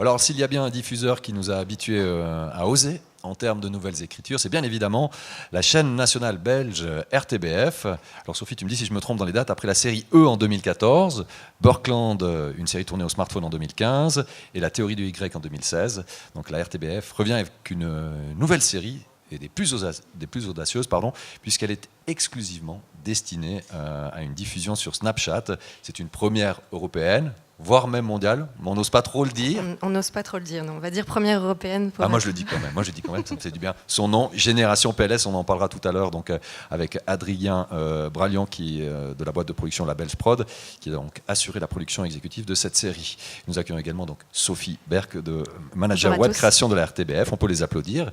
Alors, s'il y a bien un diffuseur qui nous a habitués à oser en termes de nouvelles écritures, c'est bien évidemment la chaîne nationale belge RTBF. Alors Sophie, tu me dis si je me trompe dans les dates, après la série E en 2014, Burkland, une série tournée au smartphone en 2015, et La théorie du Y en 2016. Donc la RTBF revient avec une nouvelle série, et des plus audacieuses, puisqu'elle est exclusivement destinée à une diffusion sur Snapchat. C'est une première européenne, voire même mondiale, mais on n'ose pas trop le dire. On n'ose pas trop le dire, non. On va dire première européenne. Moi je le dis quand même, ça me fait du bien. Son nom, Génération PLS, on en parlera tout à l'heure, donc avec Adrien Bralian, qui de la boîte de production La Belge Prod, qui a donc assuré la production exécutive de cette série. Nous accueillons également donc Sophie Berck, de manager web création de la RTBF. On peut les applaudir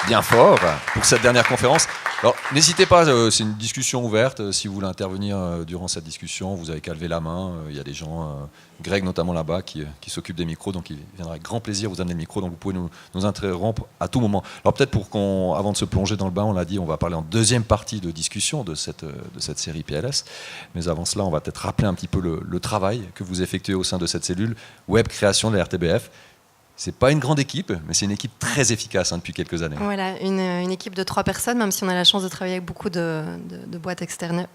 bien fort pour cette dernière conférence. Alors, n'hésitez pas, c'est une discussion ouverte. Si vous voulez intervenir durant cette discussion, vous avez qu'à lever la main. Il y a des gens, Greg notamment là-bas, qui s'occupe des micros, donc il viendra avec grand plaisir vous amener le micro. Donc vous pouvez nous interrompre à tout moment. Alors peut-être avant de se plonger dans le bain, on l'a dit, on va parler en deuxième partie de discussion de cette série PLS. Mais avant cela, on va peut-être rappeler un petit peu le travail que vous effectuez au sein de cette cellule web création de la RTBF. C'est pas une grande équipe, mais c'est une équipe très efficace depuis quelques années. Voilà, une équipe de 3 personnes, même si on a la chance de travailler avec beaucoup de boîtes externes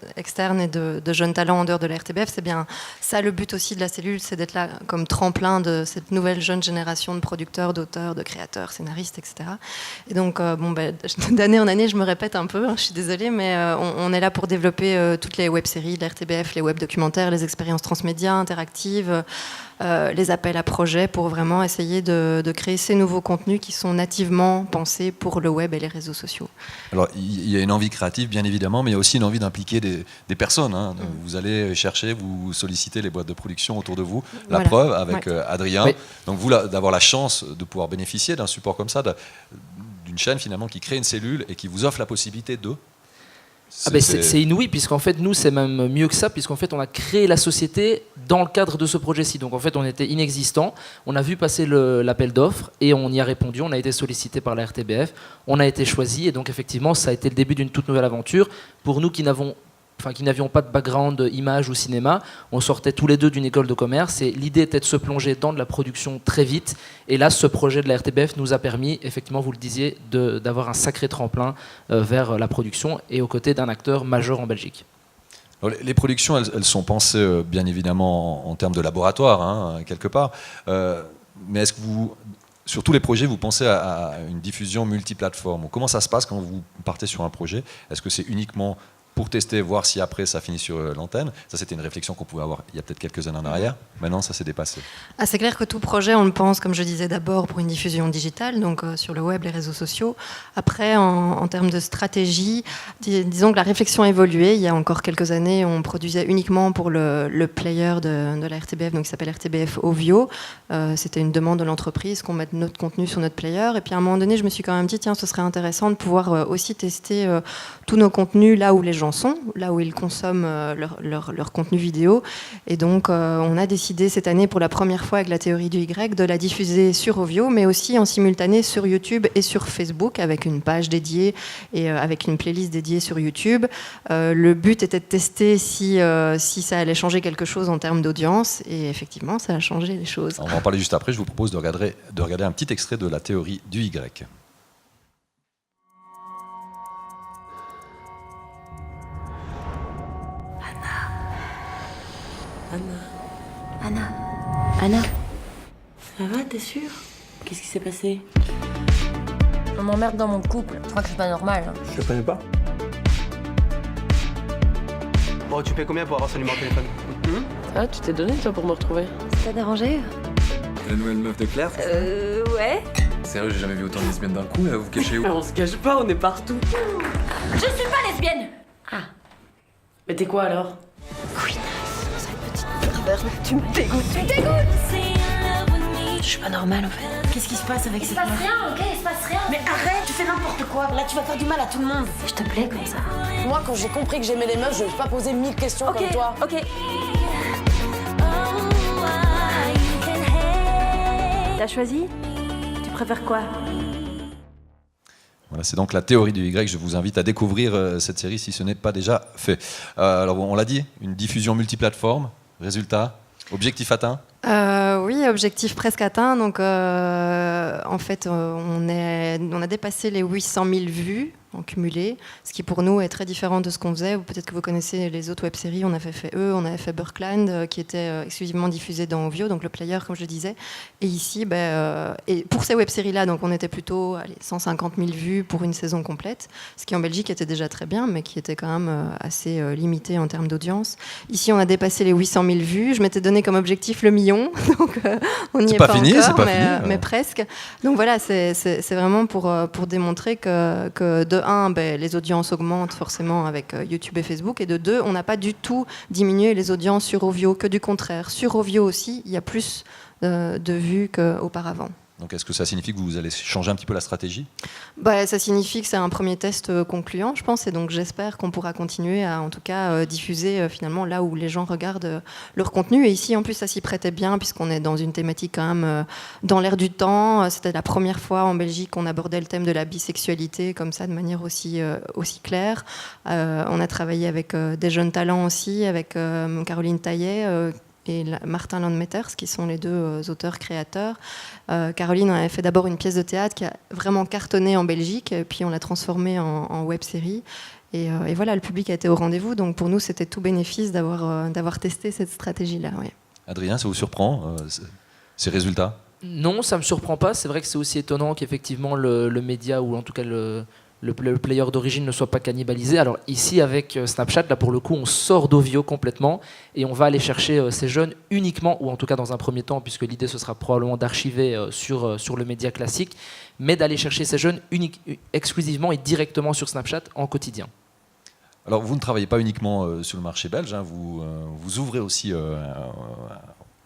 et de jeunes talents en dehors de la RTBF. C'est bien ça le but aussi de la cellule, c'est d'être là comme tremplin de cette nouvelle jeune génération de producteurs, d'auteurs, de créateurs, scénaristes, etc. Et donc, d'année en année, je me répète un peu, je suis désolée, mais on est là pour développer toutes les web-séries de la RTBF, les web-documentaires, les expériences transmédia, interactives, les appels à projets pour vraiment essayer de créer ces nouveaux contenus qui sont nativement pensés pour le web et les réseaux sociaux. Alors, il y a une envie créative, bien évidemment, mais il y a aussi une envie d'impliquer des personnes. Hein. Vous allez chercher, vous sollicitez les boîtes de production autour de vous. La preuve avec Adrien. Oui. Donc, vous, d'avoir la chance de pouvoir bénéficier d'un support comme ça, d'une chaîne finalement qui crée une cellule et qui vous offre la possibilité de... C'est inouï, puisqu'en fait, nous, c'est même mieux que ça, puisqu'en fait, on a créé la société dans le cadre de ce projet-ci. Donc, en fait, on était inexistant. On a vu passer l'appel d'offres et on y a répondu. On a été sollicité par la RTBF. On a été choisi. Et donc, effectivement, ça a été le début d'une toute nouvelle aventure. Pour nous qui n'avions pas de background image ou cinéma, on sortait tous les deux d'une école de commerce et l'idée était de se plonger dans de la production très vite. Et là, ce projet de la RTBF nous a permis, effectivement, vous le disiez, d'avoir un sacré tremplin vers la production et aux côtés d'un acteur majeur en Belgique. Alors, les productions, elles sont pensées bien évidemment en termes de laboratoire, hein, quelque part. Mais est-ce que sur tous les projets, vous pensez à une diffusion multiplateforme? Comment ça se passe quand vous partez sur un projet? Est-ce que c'est uniquement pour tester, voir si après ça finit sur l'antenne? Ça, c'était une réflexion qu'on pouvait avoir il y a peut-être quelques années en arrière. Maintenant, ça s'est dépassé. C'est clair que tout projet, on le pense, comme je disais, d'abord pour une diffusion digitale, donc sur le web, les réseaux sociaux. Après, en termes de stratégie, disons que la réflexion a évolué. Il y a encore quelques années, on produisait uniquement pour le player de la RTBF, donc qui s'appelle RTBF Ovio. C'était une demande de l'entreprise qu'on mette notre contenu sur notre player. Et puis à un moment donné, je me suis quand même dit, tiens, ce serait intéressant de pouvoir aussi tester tous nos contenus là où les gens sont, là où ils consomment leur contenu vidéo. Et donc, on a décidé cette année, pour la première fois avec la théorie du Y, de la diffuser sur Ovio, mais aussi en simultané sur YouTube et sur Facebook, avec une page dédiée et avec une playlist dédiée sur YouTube. Le but était de tester si ça allait changer quelque chose en termes d'audience, et effectivement, ça a changé les choses. On va en parler juste après. Je vous propose de regarder un petit extrait de la théorie du Y. Anna, ça va, t'es sûre? Qu'est-ce qui s'est passé? On m'emmerde dans mon couple, je crois que c'est pas normal. Je te connais pas. Bon, tu payes combien pour avoir son numéro de téléphone? Ah, tu t'es donné toi pour me retrouver? Ça t'a dérangé? La nouvelle meuf de Claire? Ouais. Sérieux, j'ai jamais vu autant de lesbiennes d'un coup, vous vous cachez où? On se cache pas, on est partout. Je suis pas lesbienne! Ah. Mais t'es quoi alors? Tu me dégoûtes, Je suis pas normale en fait. Qu'est-ce qui se passe avec cette meuf? rien, ok? Il se passe rien. Mais arrête, tu fais n'importe quoi. Là, tu vas faire du mal à tout le monde. Je te plais comme ça. Moi, quand j'ai compris que j'aimais les meufs, je vais pas poser 1000 questions comme toi. Ok. T'as choisi? Tu préfères quoi? Voilà, c'est donc la théorie du Y. Je vous invite à découvrir cette série si ce n'est pas déjà fait. Alors, on l'a dit, une diffusion multiplateforme. Résultat, objectif atteint? Oui, objectif presque atteint. Donc, en fait, on a dépassé les 800 000 vues en cumulé, ce qui pour nous est très différent de ce qu'on faisait. Peut-être que vous connaissez les autres web-séries. On avait fait on avait fait Burkland, qui était exclusivement diffusé dans Ovio, donc le player, comme je le disais. Et ici, et pour ces web-séries-là, donc on était plutôt 150 000 vues pour une saison complète, ce qui en Belgique était déjà très bien, mais qui était quand même assez limité en termes d'audience. Ici, on a dépassé les 800 000 vues. Je m'étais donné comme objectif le million, donc on n'y est pas fini, encore, c'est pas fini, mais presque. Donc voilà, c'est vraiment pour démontrer que de un, les audiences augmentent forcément avec YouTube et Facebook, et de deux, on n'a pas du tout diminué les audiences sur Ovio, que du contraire. Sur Ovio aussi, il y a plus de vues qu'auparavant. Donc est-ce que ça signifie que vous allez changer un petit peu la stratégie ? Ça signifie que c'est un premier test concluant, je pense, et donc j'espère qu'on pourra continuer à, en tout cas, diffuser finalement là où les gens regardent leur contenu. Et ici, en plus, ça s'y prêtait bien, puisqu'on est dans une thématique quand même dans l'air du temps. C'était la première fois en Belgique qu'on abordait le thème de la bisexualité comme ça, de manière aussi claire. On a travaillé avec des jeunes talents aussi, avec Caroline Taillet, et Martin Landmeters, qui sont les deux auteurs-créateurs. Caroline avait fait d'abord une pièce de théâtre qui a vraiment cartonné en Belgique, et puis on l'a transformée en web-série. Et voilà, le public a été au rendez-vous, donc pour nous, c'était tout bénéfice d'avoir testé cette stratégie-là. Oui. Adrien, ça vous surprend, ces résultats ? Non, ça ne me surprend pas. C'est vrai que c'est aussi étonnant qu'effectivement le média, ou en tout cas le player d'origine, ne soit pas cannibalisé. Alors ici, avec Snapchat, là pour le coup, on sort d'Ovio complètement et on va aller chercher ces jeunes uniquement, ou en tout cas dans un premier temps, puisque l'idée ce sera probablement d'archiver sur le média classique, mais d'aller chercher ces jeunes exclusivement et directement sur Snapchat en quotidien. Alors vous ne travaillez pas uniquement sur le marché belge, hein, vous ouvrez aussi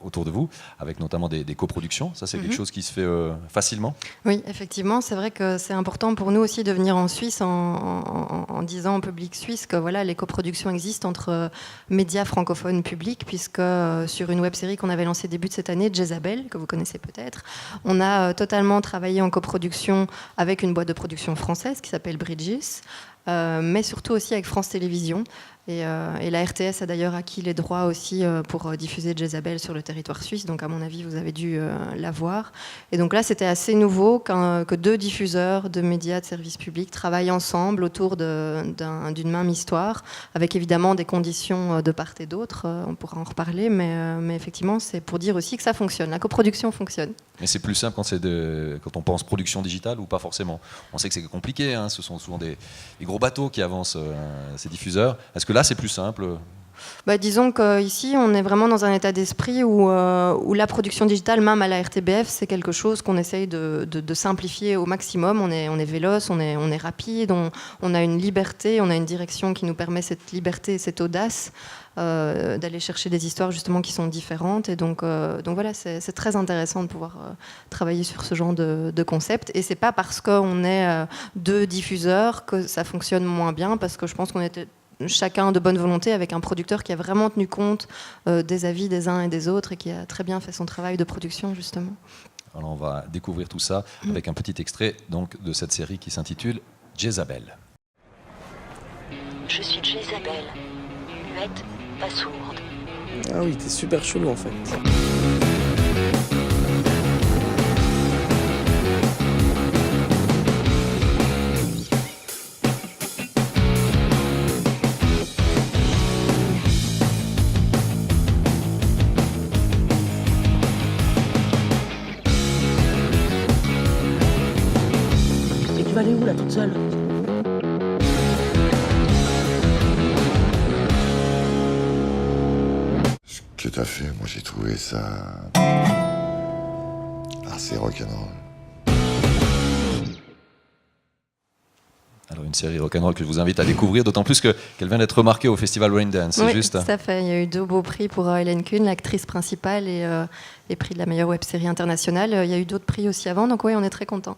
autour de vous, avec notamment des coproductions. Ça, c'est quelque chose qui se fait facilement ? Oui, effectivement, c'est vrai que c'est important pour nous aussi de venir en Suisse en disant au public suisse que voilà, les coproductions existent entre médias francophones publics, puisque sur une web-série qu'on avait lancée début de cette année, Jezabel, que vous connaissez peut-être, on a totalement travaillé en coproduction avec une boîte de production française qui s'appelle Bridges, mais surtout aussi avec France Télévisions. Et la RTS a d'ailleurs acquis les droits aussi pour diffuser Jezabel sur le territoire suisse, donc à mon avis vous avez dû la voir. Et donc là c'était assez nouveau que deux diffuseurs de médias de service public travaillent ensemble autour d'une même histoire, avec évidemment des conditions de part et d'autre, on pourra en reparler, mais effectivement c'est pour dire aussi que ça fonctionne, la coproduction fonctionne. Mais c'est plus simple quand on pense production digitale ou pas forcément ? On sait que c'est compliqué, hein, ce sont souvent des gros bateaux qui avancent ces diffuseurs. Est-ce que là c'est plus simple ? Disons qu'ici, on est vraiment dans un état d'esprit où la production digitale, même à la RTBF, c'est quelque chose qu'on essaye de simplifier au maximum. On est véloce, on est rapide, on a une liberté, on a une direction qui nous permet cette liberté et cette audace d'aller chercher des histoires justement qui sont différentes. Et donc voilà, c'est très intéressant de pouvoir travailler sur ce genre de concept. Et c'est pas parce qu'on est deux diffuseurs que ça fonctionne moins bien, parce que je pense qu'on était chacun de bonne volonté, avec un producteur qui a vraiment tenu compte des avis des uns et des autres et qui a très bien fait son travail de production, justement. Alors on va découvrir tout ça avec un petit extrait donc, de cette série qui s'intitule Jezabel. Je suis Jezabel, muette, pas sourde. Ah oui, t'es super chelou en fait. Tu vas aller où là toute seule ? Ce que t'as fait, moi j'ai trouvé ça assez rock'n'roll. Alors une série rock'n'roll que je vous invite à découvrir, d'autant plus qu'elle vient d'être remarquée au festival Raindance, c'est oui, juste. Tout à fait. Il y a eu 2 beaux prix pour Hélène Kuhn, l'actrice principale, et prix de la meilleure web-série internationale. Il y a eu d'autres prix aussi avant, donc oui, on est très contents.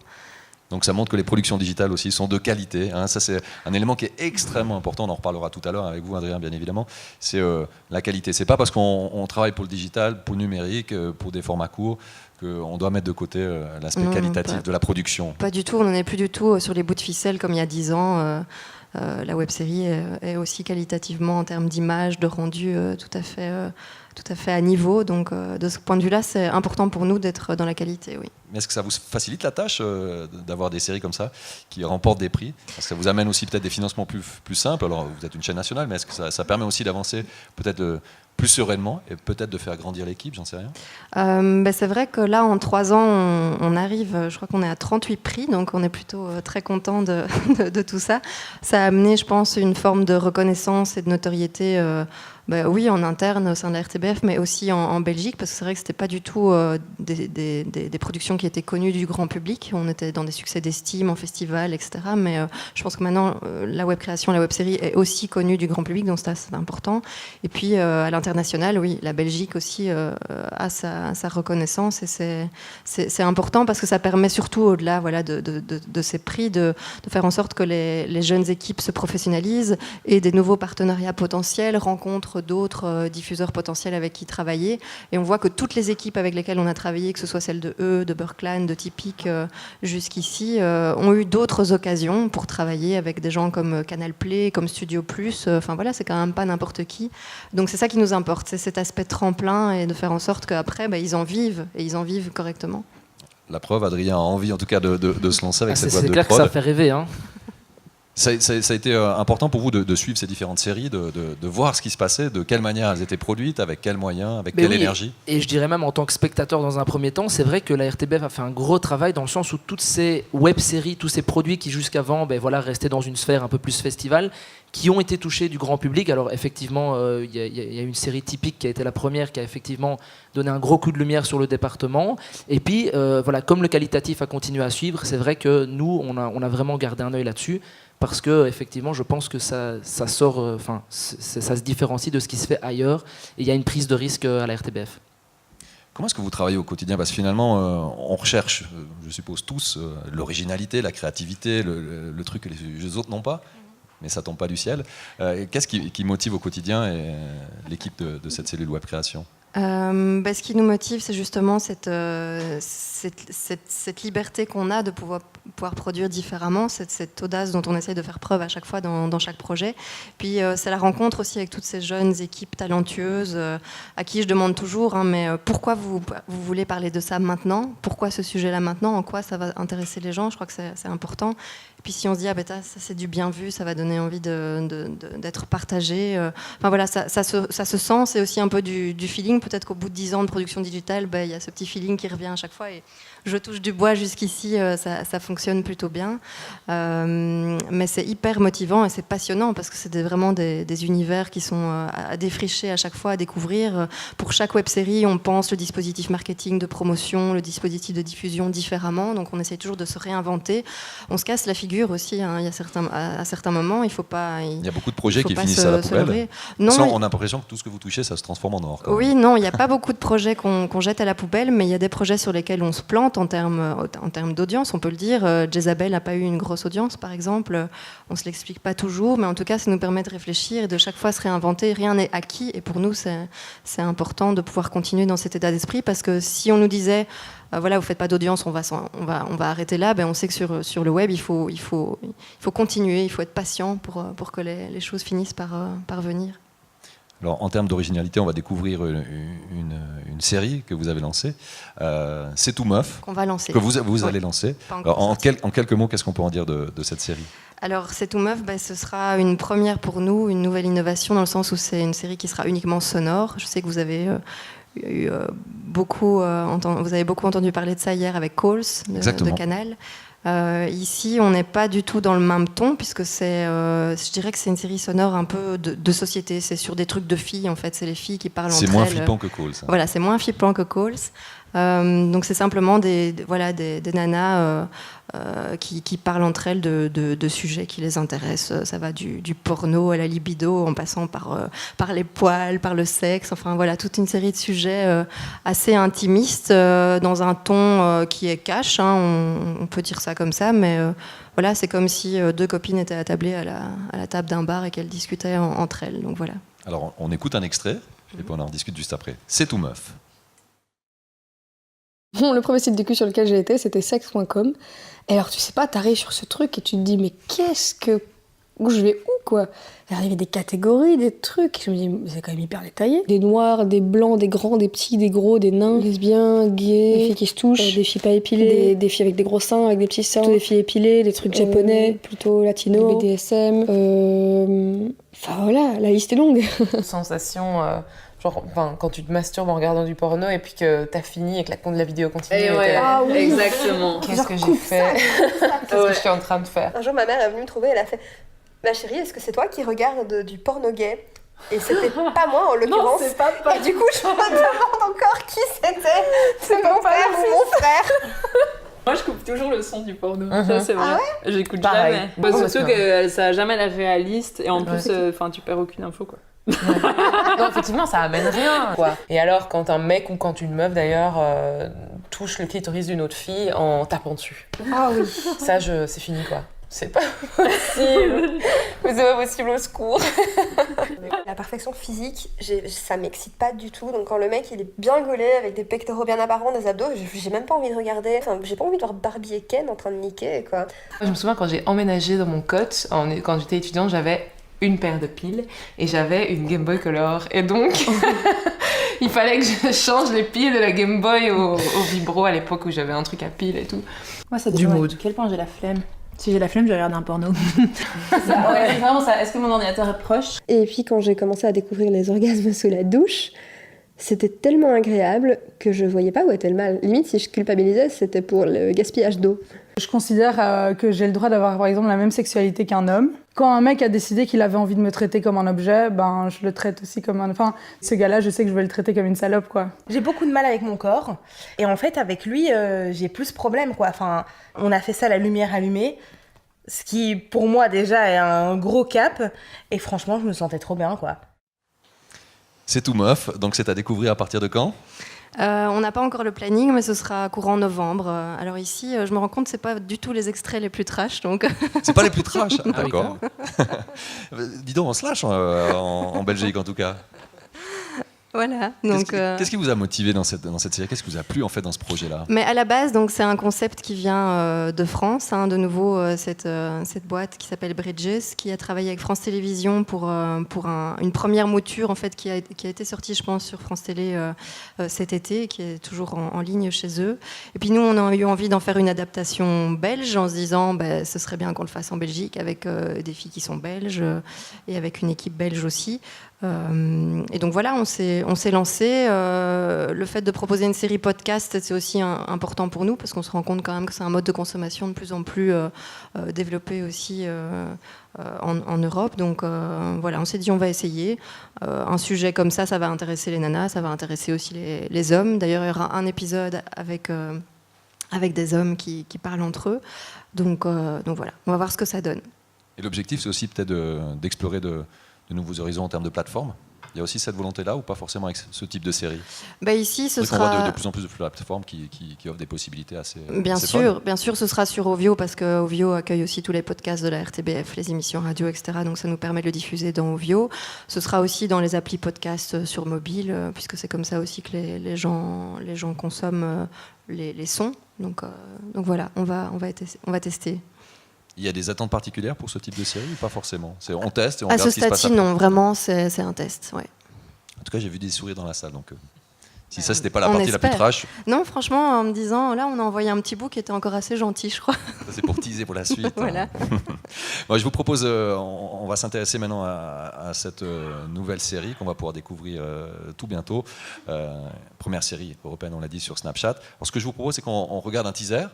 Donc ça montre que les productions digitales aussi sont de qualité. Hein. Ça, c'est un élément qui est extrêmement important. On en reparlera tout à l'heure avec vous, Adrien, bien évidemment. C'est la qualité. C'est pas parce qu'on travaille pour le digital, pour le numérique, pour des formats courts, qu'on doit mettre de côté l'aspect qualitatif de la production. Pas du tout. On n'en est plus du tout sur les bouts de ficelle comme il y a 10 ans. La web-série est aussi qualitativement, en termes d'image, de rendu, tout à fait tout à fait à niveau. Donc de ce point de vue-là, c'est important pour nous d'être dans la qualité, oui. Mais est-ce que ça vous facilite la tâche d'avoir des séries comme ça qui remportent des prix? Parce que ça vous amène aussi peut-être des financements plus simples. Alors vous êtes une chaîne nationale, mais est-ce que ça permet aussi d'avancer peut-être plus sereinement et peut-être de faire grandir l'équipe, j'en sais rien. C'est vrai que là, en 3 ans, on arrive, je crois qu'on est à 38 prix, donc on est plutôt très content de tout ça. Ça a amené, je pense, une forme de reconnaissance et de notoriété, oui, en interne au sein de la RTBF, mais aussi en Belgique, parce que c'est vrai que c'était pas du tout des productions qui étaient connues du grand public. On était dans des succès d'estime, en festival, etc. Mais je pense que maintenant, la web création, la web série est aussi connue du grand public, donc ça, c'est important. Et puis, à l'international, oui, la Belgique aussi a sa reconnaissance, et c'est important parce que ça permet surtout, au-delà de ces prix, de faire en sorte que les jeunes équipes se professionnalisent et des nouveaux partenariats potentiels rencontrent d'autres diffuseurs potentiels avec qui travailler. Et on voit que toutes les équipes avec lesquelles on a travaillé, que ce soit celles de de Berkline, de Typique jusqu'ici, ont eu d'autres occasions pour travailler avec des gens comme Canal Play, comme Studio Plus. Enfin voilà, c'est quand même pas n'importe qui. Donc c'est ça qui nous importe, c'est cet aspect tremplin et de faire en sorte qu'après, ils en vivent et ils en vivent correctement. La preuve, Adrien a envie en tout cas de se lancer avec cette boîte de prod. C'est clair que ça fait rêver, hein. Ça a été important pour vous de suivre ces différentes séries, de voir ce qui se passait, de quelle manière elles étaient produites, avec quels moyens, avec quelle énergie. Et je dirais même en tant que spectateur dans un premier temps, c'est vrai que la RTBF a fait un gros travail dans le sens où toutes ces web-séries, tous ces produits qui jusqu'avant restaient dans une sphère un peu plus festival, qui ont été touchés du grand public. Alors effectivement, il y a une série Typique qui a été la première, qui a effectivement donné un gros coup de lumière sur le département. Et puis, comme le qualitatif a continué à suivre, c'est vrai que nous, on a vraiment gardé un œil là-dessus. Parce que effectivement, je pense que ça sort, ça se différencie de ce qui se fait ailleurs, et il y a une prise de risque à la RTBF. Comment est-ce que vous travaillez au quotidien? Parce que finalement, on recherche, je suppose tous, l'originalité, la créativité, le truc que les autres n'ont pas, mais ça tombe pas du ciel. Qu'est-ce qui motive au quotidien l'équipe de cette cellule web création? Ce qui nous motive, c'est justement cette liberté qu'on a de pouvoir produire différemment, cette audace dont on essaie de faire preuve à chaque fois dans chaque projet. Puis c'est la rencontre aussi avec toutes ces jeunes équipes talentueuses à qui je demande toujours, mais pourquoi vous voulez parler de ça maintenant? Pourquoi ce sujet-là maintenant? En quoi ça va intéresser les gens? Je crois que c'est important. Et puis si on se dit, ça c'est du bien vu, ça va donner envie d'être partagé. Ça se sent, c'est aussi un peu du feeling. Peut-être qu'au bout de 10 ans de production digitale, il y a ce petit feeling qui revient à chaque fois. Et je touche du bois jusqu'ici, ça fonctionne plutôt bien. Mais c'est hyper motivant et c'est passionnant parce que c'est vraiment des univers qui sont à défricher à chaque fois, à découvrir. Pour chaque web-série, on pense le dispositif marketing de promotion, le dispositif de diffusion différemment. Donc on essaie toujours de se réinventer. On se casse la figure aussi. Il y a à certains moments, il faut pas... Il y a beaucoup de projets qui finissent à la poubelle. Non, on a l'impression que tout ce que vous touchez, ça se transforme en or. Oui, non, il n'y a pas beaucoup de projets qu'on jette à la poubelle, mais il y a des projets sur lesquels on se plante en termes d'audience, on peut le dire. Jezabel n'a pas eu une grosse audience, par exemple. On ne se l'explique pas toujours, mais en tout cas, ça nous permet de réfléchir et de chaque fois se réinventer. Rien n'est acquis, et pour nous, c'est important de pouvoir continuer dans cet état d'esprit, parce que si on nous disait vous ne faites pas d'audience, on va arrêter là, on sait que sur le web, il faut continuer, il faut être patient pour que les choses finissent par venir. Alors, en termes d'originalité, on va découvrir une série que vous avez lancée. C'est tout meuf. Qu'on va lancer. Que vous allez lancer. Alors, en quelques mots, qu'est-ce qu'on peut en dire de cette série? Alors, C'est tout meuf, ce sera une première pour nous, une nouvelle innovation, dans le sens où c'est une série qui sera uniquement sonore. Je sais que vous avez... vous avez beaucoup entendu parler de ça hier avec Calls de Canal. Ici, on n'est pas du tout dans le même ton, puisque je dirais que c'est une série sonore un peu de société. C'est sur des trucs de filles, en fait. C'est les filles qui parlent entre elles. C'est moins flippant que Calls. Voilà, c'est moins flippant que Calls. Donc c'est simplement des nanas qui parlent entre elles de sujets qui les intéressent. Ça va du porno à la libido, en passant par les poils, par le sexe, toute une série de sujets assez intimistes, dans un ton qui est cash, on peut dire ça comme ça, mais c'est comme si deux copines étaient attablées à la table d'un bar et qu'elles discutaient entre elles. Donc voilà. Alors on écoute un extrait, et puis on en discute juste après. C'est tout meuf. Le premier site du cul sur lequel j'ai été, c'était sex.com. Et alors, tu sais pas, t'arrives sur ce truc et tu te dis, mais où je vais où, quoi? Il y avait des catégories, des trucs. Je me dis, mais c'est quand même hyper détaillé. Des noirs, des blancs, des grands, des petits, des gros, des nains, lesbiens, gays, des filles qui se touchent, des filles pas épilées, des filles avec des gros seins, avec des petits seins, des filles épilées, des trucs japonais, plutôt latinos, des BDSM. Enfin voilà, la liste est longue. Sensation, genre quand tu te masturbes en regardant du porno et puis que t'as fini et que la vidéo continue. Et ouais, ah, oui. Exactement. Qu'est-ce que j'ai fait? Qu'est-ce que je suis en train de faire? Un jour, ma mère est venue me trouver, elle a fait ma chérie, est-ce que c'est toi qui regardes du porno gay? Et c'était pas moi en l'occurrence. Non, c'est pas Et du coup, je me demande encore qui c'était. C'est mon père ou mon frère. Moi, je coupe toujours le son du porno. Ça, c'est vrai. Ah ouais? J'écoute Pareil. jamais. Bon, Surtout que ça a jamais l'air réaliste et en plus, tu perds aucune info, quoi. Non, effectivement, ça amène rien, quoi. Et alors, quand un mec ou quand une meuf, d'ailleurs, touche le clitoris d'une autre fille en tapant dessus. Ah oui. Ça, c'est fini, quoi. C'est pas possible. Mais c'est pas possible, au secours. La perfection physique, ça m'excite pas du tout. Donc quand le mec il est bien gaulé, avec des pectoraux bien apparents, des abdos, j'ai même pas envie de regarder. Enfin, j'ai pas envie de voir Barbie et Ken en train de niquer, quoi. Je me souviens quand j'ai emménagé dans mon cote, quand j'étais étudiante, j'avais une paire de piles et j'avais une Game Boy Color. Et donc, il fallait que je change les piles de la Game Boy au vibro à l'époque où j'avais un truc à piles et tout. Moi, ça dépend à quel point j'ai la flemme. Si j'ai la flemme, je regarde un porno. Ouais, vraiment ça. Est-ce que mon ordinateur est proche? Et puis quand j'ai commencé à découvrir les orgasmes sous la douche, c'était tellement agréable que je voyais pas où était le mal. Limite, si je culpabilisais, c'était pour le gaspillage d'eau. Je considère que j'ai le droit d'avoir, par exemple, la même sexualité qu'un homme. Quand un mec a décidé qu'il avait envie de me traiter comme un objet, ben je le traite aussi comme un... Enfin, ce gars-là, je sais que je vais le traiter comme une salope, quoi. J'ai beaucoup de mal avec mon corps. Et en fait, avec lui, j'ai plus de problème, quoi. Enfin, on a fait ça à la lumière allumée. Ce qui, pour moi, déjà, est un gros cap. Et franchement, je me sentais trop bien, quoi. C'est tout meuf, donc c'est à découvrir à partir de quand? On n'a pas encore le planning, mais ce sera courant novembre. Alors ici, je me rends compte que c'est pas du tout les extraits les plus trash, donc. C'est pas les plus trash, d'accord. Dis donc, on se lâche en Belgique en tout cas. Voilà. Donc, qu'est-ce qui vous a motivé dans cette série? Qu'est-ce qui vous a plu en fait dans ce projet-là? Mais à la base, donc c'est un concept qui vient de France. De nouveau, cette boîte qui s'appelle Bridges, qui a travaillé avec France Télévisions pour une première mouture en fait qui a été sortie, je pense, sur France Télé cet été, qui est toujours en ligne chez eux. Et puis nous, on a eu envie d'en faire une adaptation belge en se disant, ce serait bien qu'on le fasse en Belgique avec des filles qui sont belges et avec une équipe belge aussi. Et donc voilà, on s'est lancé. Le fait de proposer une série podcast, c'est aussi important pour nous parce qu'on se rend compte quand même que c'est un mode de consommation de plus en plus développé aussi en Europe. Donc voilà, on s'est dit on va essayer. Un sujet comme ça va intéresser les nanas, ça va intéresser aussi les hommes. D'ailleurs, il y aura un épisode avec des hommes qui parlent entre eux. Donc voilà, on va voir ce que ça donne. Et l'objectif, c'est aussi peut-être d'explorer de nouveaux horizons en termes de plateformes. Il y a aussi cette volonté-là ou pas forcément avec ce type de série? Ici, ce sera... On voit de plus en plus de plateformes qui offrent des possibilités assez Bien sûr, ce sera sur Ovio parce que Ovio accueille aussi tous les podcasts de la RTBF, les émissions radio, etc. Donc ça nous permet de le diffuser dans Ovio. Ce sera aussi dans les applis podcasts sur mobile, puisque c'est comme ça aussi que les gens consomment les sons. Donc voilà, on va tester. Il y a des attentes particulières pour ce type de série ou pas forcément? On teste et on regarde ce qui se passe. À ce stade-ci, non, vraiment, c'est un test. Ouais. En tout cas, j'ai vu des sourires dans la salle, donc si ça, c'était pas la partie la plus trash. Non, franchement, en me disant, là, on a envoyé un petit bout qui était encore assez gentil, je crois. Ça, c'est pour teaser pour la suite. Voilà. Bon, je vous propose, on va s'intéresser maintenant à cette nouvelle série qu'on va pouvoir découvrir tout bientôt. Première série européenne, on l'a dit, sur Snapchat. Alors, ce que je vous propose, c'est qu'on regarde un teaser.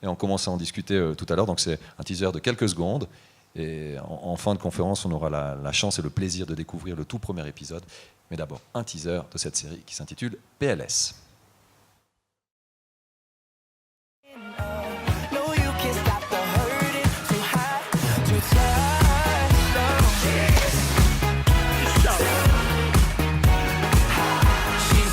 Et on commence à en discuter tout à l'heure, donc c'est un teaser de quelques secondes. Et en fin de conférence, on aura la chance et le plaisir de découvrir le tout premier épisode. Mais d'abord, un teaser de cette série qui s'intitule PLS. She's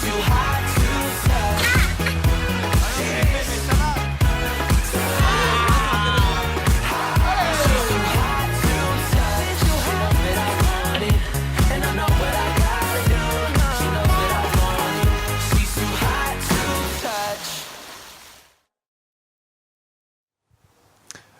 too hot.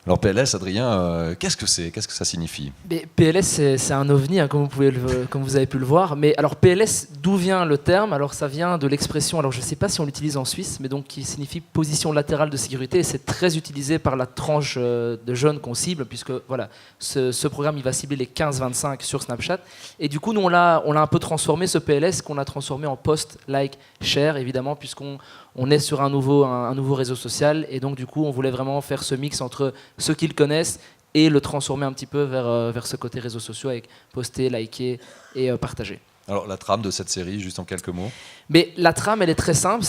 Alors PLS, Adrien, qu'est-ce que c'est? Qu'est-ce que ça signifie? Mais PLS, c'est un ovni, hein, comme vous avez pu le voir. Mais alors PLS, d'où vient le terme? Alors ça vient de l'expression, alors je ne sais pas si on l'utilise en Suisse, mais donc qui signifie position latérale de sécurité. Et c'est très utilisé par la tranche de jeunes qu'on cible, puisque voilà, ce programme il va cibler les 15-25 sur Snapchat. Et du coup, nous on l'a un peu transformé, ce PLS, qu'on a transformé en post, like, share, évidemment, puisqu'on est sur un nouveau réseau social. Et donc du coup, on voulait vraiment faire ce mix entre ceux qui le connaissent et le transformer un petit peu vers ce côté réseaux sociaux avec poster, liker et partager. Alors la trame de cette série, juste en quelques mots. Mais la trame, elle est très simple.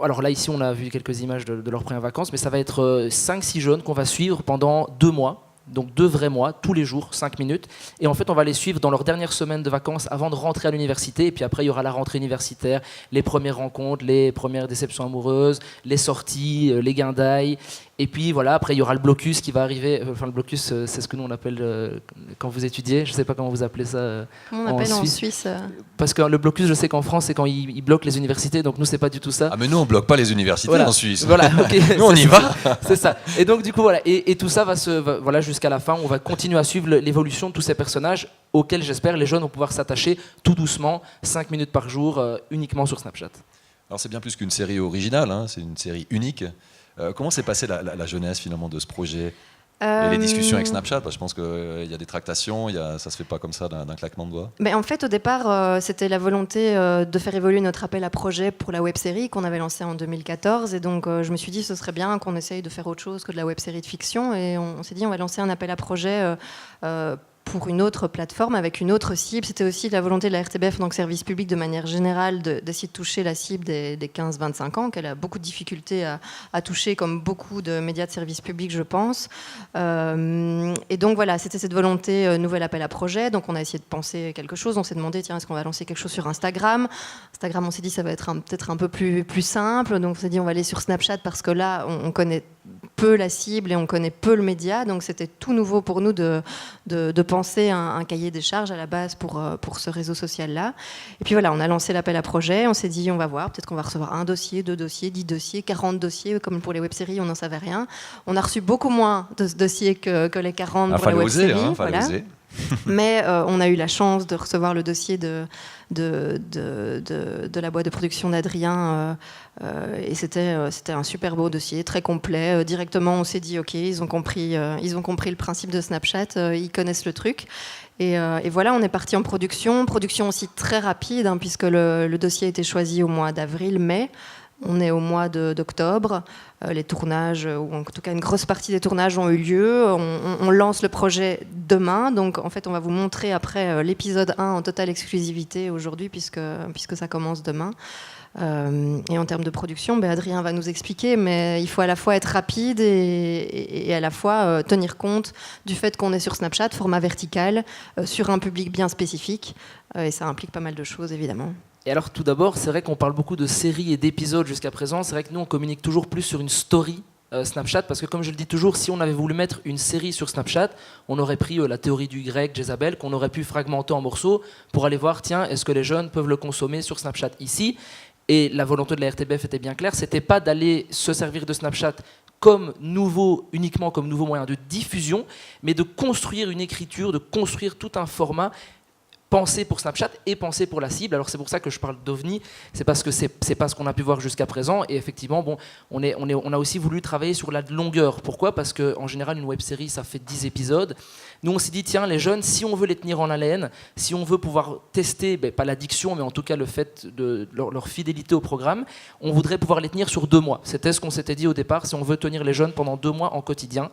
Alors là, ici, on a vu quelques images de leurs premières vacances, mais ça va être 5-6 jeunes qu'on va suivre pendant 2 mois. Donc 2 vrais mois, tous les jours, 5 minutes. Et en fait, on va les suivre dans leur dernière semaine de vacances avant de rentrer à l'université. Et puis après, il y aura la rentrée universitaire, les premières rencontres, les premières déceptions amoureuses, les sorties, les guindailles. Et puis voilà, après, il y aura le blocus qui va arriver. Enfin, le blocus, c'est ce que nous, on appelle quand vous étudiez. Je ne sais pas comment vous appelez ça on appelle en Suisse. Parce que le blocus, je sais qu'en France, c'est quand ils bloquent les universités. Donc nous, c'est pas du tout ça. Ah, mais nous, on ne bloque pas les universités en Suisse. Voilà, okay, nous, on y va. C'est ça. Et donc, du coup, voilà. Et tout ça va jusqu'à la fin. On va continuer à suivre l'évolution de tous ces personnages auxquels, j'espère, les jeunes vont pouvoir s'attacher tout doucement, 5 minutes par jour, uniquement sur Snapchat. Alors, c'est bien plus qu'une série originale, hein, c'est une série unique. Comment s'est passée la genèse, finalement, de ce projet et les discussions avec Snapchat? Je pense qu'il y a des tractations, ça ne se fait pas comme ça d'un claquement de doigts. Mais en fait, au départ, c'était la volonté de faire évoluer notre appel à projet pour la web-série qu'on avait lancée en 2014. Et donc, je me suis dit, ce serait bien qu'on essaye de faire autre chose que de la web-série de fiction. Et on s'est dit, on va lancer un appel à projet pour une autre plateforme, avec une autre cible. C'était aussi la volonté de la RTBF, donc service public de manière générale, d'essayer de toucher la cible des 15-25 ans, qu'elle a beaucoup de difficultés à toucher, comme beaucoup de médias de service public, je pense. Et donc voilà, c'était cette volonté, nouvel appel à projet. Donc on a essayé de penser quelque chose. On s'est demandé, tiens, est-ce qu'on va lancer quelque chose sur Instagram? Instagram, on s'est dit, ça va être peut-être un peu plus simple. Donc on s'est dit, on va aller sur Snapchat, parce que là, on connaît peu la cible et on connaît peu le média. Donc c'était tout nouveau pour nous de penser un cahier des charges à la base pour ce réseau social-là. Et puis voilà, on a lancé l'appel à projet, on s'est dit on va voir, peut-être qu'on va recevoir 1 dossier, 2 dossiers, 10 dossiers, 40 dossiers, comme pour les web-séries, on n'en savait rien. On a reçu beaucoup moins de dossiers que les 40 pour les web-séries. Fallait oser. Mais on a eu la chance de recevoir le dossier de la boîte de production d'Adrien et c'était un super beau dossier, très complet. Directement, on s'est dit ok, ils ont compris le principe de Snapchat, ils connaissent le truc. Et voilà, on est parti en production aussi très rapide, hein, puisque le dossier a été choisi au mois d'avril-mai. On est au mois d'octobre, les tournages, ou en tout cas une grosse partie des tournages ont eu lieu. On lance le projet demain, donc en fait on va vous montrer après l'épisode 1 en totale exclusivité aujourd'hui, puisque ça commence demain. Et en termes de production, Adrien va nous expliquer, mais il faut à la fois être rapide et à la fois tenir compte du fait qu'on est sur Snapchat, format vertical, sur un public bien spécifique, et ça implique pas mal de choses évidemment. Et alors tout d'abord, c'est vrai qu'on parle beaucoup de séries et d'épisodes jusqu'à présent. C'est vrai que nous, on communique toujours plus sur une story Snapchat, parce que comme je le dis toujours, si on avait voulu mettre une série sur Snapchat, on aurait pris la théorie du grec, Jezabel, qu'on aurait pu fragmenter en morceaux pour aller voir, tiens, est-ce que les jeunes peuvent le consommer sur Snapchat ici? Et la volonté de la RTBF était bien claire, c'était pas d'aller se servir de Snapchat uniquement comme nouveau moyen de diffusion, mais de construire une écriture, de construire tout un format pensé pour Snapchat et pensé pour la cible. Alors c'est pour ça que je parle d'OVNI, c'est parce que c'est pas ce qu'on a pu voir jusqu'à présent, et effectivement on a aussi voulu travailler sur la longueur. Pourquoi? Parce qu'en général une web-série ça fait 10 épisodes. Nous on s'est dit tiens, les jeunes, si on veut les tenir en haleine, si on veut pouvoir tester, pas l'addiction mais en tout cas le fait de leur fidélité au programme, on voudrait pouvoir les tenir sur 2 mois. C'était ce qu'on s'était dit au départ, si on veut tenir les jeunes pendant 2 mois en quotidien.